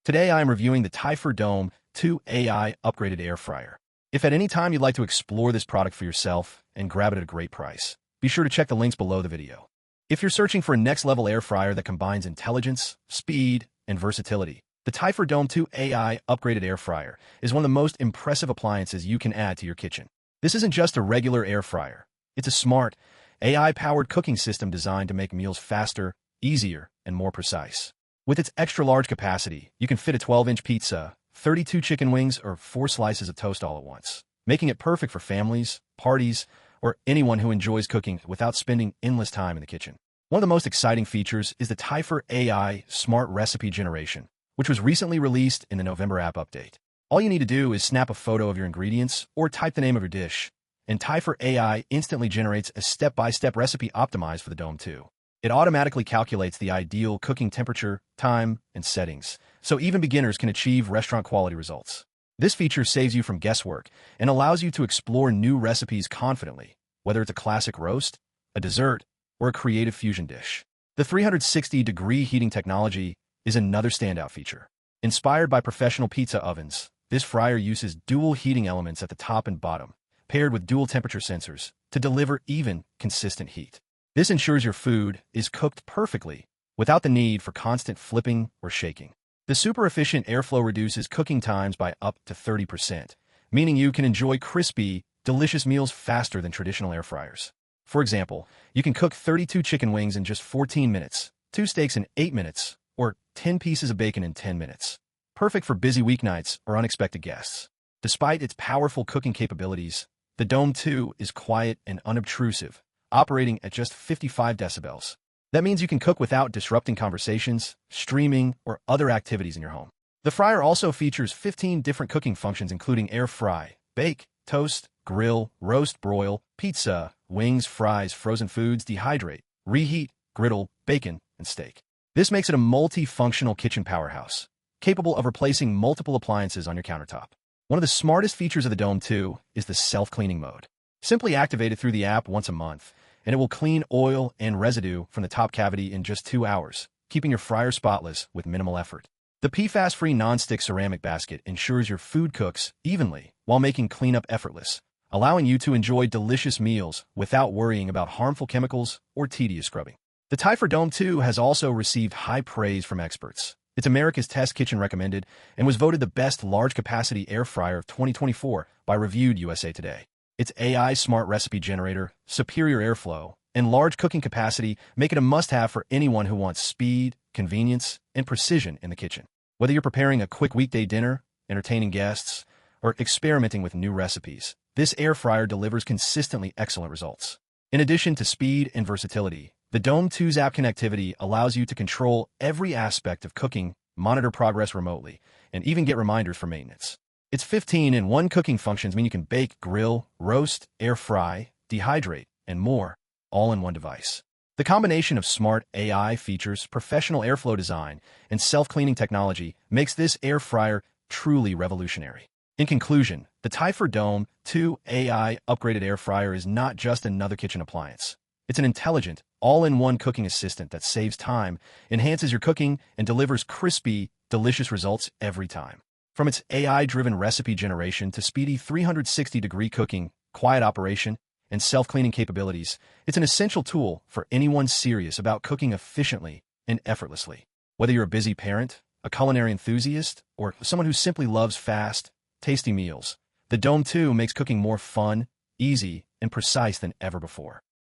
Today I am reviewing the Typhur Dome 2 AI upgraded air fryer. If at any time you'd like to explore this product for yourself and grab it at a great price, be sure to check the links below the video. If you're searching for a next-level air fryer that combines intelligence, speed, and versatility, the Typhur Dome 2 AI upgraded air fryer is one of the most impressive appliances you can add to your kitchen. This isn't just a regular air fryer. It's a smart, AI-powered cooking system designed to make meals faster, easier, and more precise. With its extra-large capacity, you can fit a 12-inch pizza, 32 chicken wings, or 4 slices of toast all at once, making it perfect for families, parties, or anyone who enjoys cooking without spending endless time in the kitchen. One of the most exciting features is the Typhur AI Smart Recipe Generation, which was recently released in the November app update. All you need to do is snap a photo of your ingredients or type the name of your dish, and Typhur AI instantly generates a step-by-step recipe optimized for the Dome 2. It automatically calculates the ideal cooking temperature, time, and settings, so even beginners can achieve restaurant-quality results. This feature saves you from guesswork and allows you to explore new recipes confidently, whether it's a classic roast, a dessert, or a creative fusion dish. The 360-degree heating technology is another standout feature. Inspired by professional pizza ovens, this fryer uses dual heating elements at the top and bottom, paired with dual temperature sensors, to deliver even, consistent heat. This ensures your food is cooked perfectly, without the need for constant flipping or shaking. The super-efficient airflow reduces cooking times by up to 30%, meaning you can enjoy crispy, delicious meals faster than traditional air fryers. For example, you can cook 32 chicken wings in just 14 minutes, 2 steaks in 8 minutes, or 10 pieces of bacon in 10 minutes. Perfect for busy weeknights or unexpected guests. Despite its powerful cooking capabilities, the Dome 2 is quiet and unobtrusive, operating at just 55 decibels. That means you can cook without disrupting conversations, streaming, or other activities in your home. The fryer also features 15 different cooking functions including air fry, bake, toast, grill, roast, broil, pizza, wings, fries, frozen foods, dehydrate, reheat, griddle, bacon, and steak. This makes it a multifunctional kitchen powerhouse, capable of replacing multiple appliances on your countertop. One of the smartest features of the Dome 2 is the self-cleaning mode. Simply activate it through the app once a month, and it will clean oil and residue from the top cavity in just 2 hours, keeping your fryer spotless with minimal effort. The PFAS-free non-stick ceramic basket ensures your food cooks evenly while making cleanup effortless, allowing you to enjoy delicious meals without worrying about harmful chemicals or tedious scrubbing. The Typhur Dome 2 has also received high praise from experts. It's America's Test Kitchen recommended and was voted the best large-capacity air fryer of 2024 by Reviewed USA Today. Its AI smart recipe generator, superior airflow, and large cooking capacity make it a must-have for anyone who wants speed, convenience, and precision in the kitchen. Whether you're preparing a quick weekday dinner, entertaining guests, or experimenting with new recipes, this air fryer delivers consistently excellent results. In addition to speed and versatility, the Dome 2's app connectivity allows you to control every aspect of cooking, monitor progress remotely, and even get reminders for maintenance. Its 15-in-1 cooking functions mean you can bake, grill, roast, air fry, dehydrate, and more, all in one device. The combination of smart AI features, professional airflow design, and self-cleaning technology makes this air fryer truly revolutionary. In conclusion, the Typhur Dome 2 AI upgraded air fryer is not just another kitchen appliance. It's an intelligent, all-in-one cooking assistant that saves time, enhances your cooking, and delivers crispy, delicious results every time. From its AI-driven recipe generation to speedy 360-degree cooking, quiet operation, and self-cleaning capabilities, it's an essential tool for anyone serious about cooking efficiently and effortlessly. Whether you're a busy parent, a culinary enthusiast, or someone who simply loves fast, tasty meals, the Dome 2 makes cooking more fun, easy, and precise than ever before.